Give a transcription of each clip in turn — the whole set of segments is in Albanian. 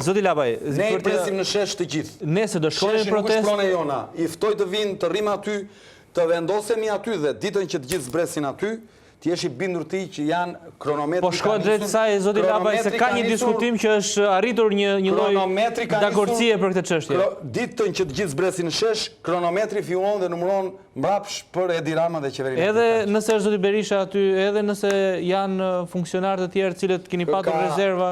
Zoti Labaj, ne i presim në shesh të gjithë. Nesër do shkojnë në Sheshi nuk është protestë. prone jona. I ftoj të vinë, të rrim aty, të vendosemi aty dhe ditën që të gjithë zbresin aty, ti jesh i bindur ti që janë kronometri. Po shkojnë drejt saj, Zoti Labaj, se ka një diskutim që është arritur një lloj dakordësie për këtë çështje. Ditën që të gjithë zbresin në shesh, kronometri fillon dhe numëron mbrapsh për Edi Rama dhe qeverinë. Edhe nëse është Zoti Berisha aty, edhe nëse janë funksionarë të tjerë cilët keni patur rezerva.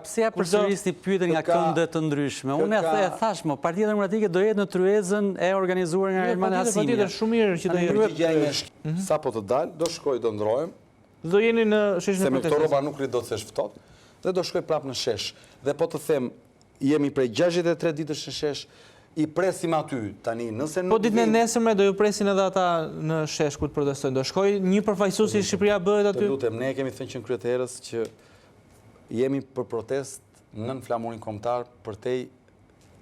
Pse ja përsërisni pyetjen nga kënde të ndryshme? Unë e thash, Partia Demokratike do jetë në tryezën e organizuar nga Elman Hasimi. Patjetër, shumë mirë që do jetë. Sa po të dalë, do shkoj, do ndrohem. Do jeni në sheshin e protestës. Se me këto protestës. rroba nuk do të thesh ftohtë, dhe do shkoj prapë në shesh. Dhe po të them, jemi prej 63 ditësh në shesh, i presim aty tani, nëse nuk Po ditën e nesërme do ju presin edhe ata në shesh ku të protestojnë. Do shkoj një përfaqësues i Shqipëria bëhet aty. Të lutem, ne kemi thënë që në kryet e herës që jemi për protest nën flamurin kombëtar përtej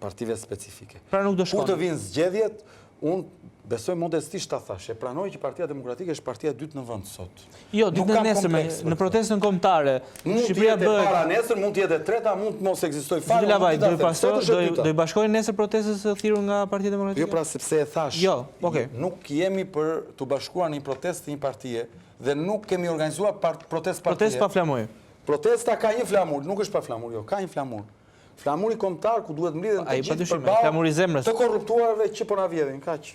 partive specifike. Pra nuk do Kur shkojnë. të vinë zgjedhjet, unë besoj modestisht ta thash, e pranoj që Partia Demokratike është partia e dytë në vend sot. Jo, ditën e nesërme, në protestën kombëtare, Shqipëria Mund të jetë bëhet. para nesër, mund të jetë e treta, mund të mos ekzistojë fare. Zoti Labaj, do i bashkojnë nesër protestës së thirrur nga Partia Demokratike? Jo, pra sepse e thash. Jo, okay. Nuk jemi për të bashkuar në një protestë të një partie dhe nuk kemi organizuar protestë partie. Protestë pa flamur. Protesta ka një flamur, nuk është pa flamur, jo, ka një flamur. Flamuri kombëtar ku duhet mblidhen të gjithë përballë flamuri zemrës. Të korruptuarve që po na vjedhin, kaq.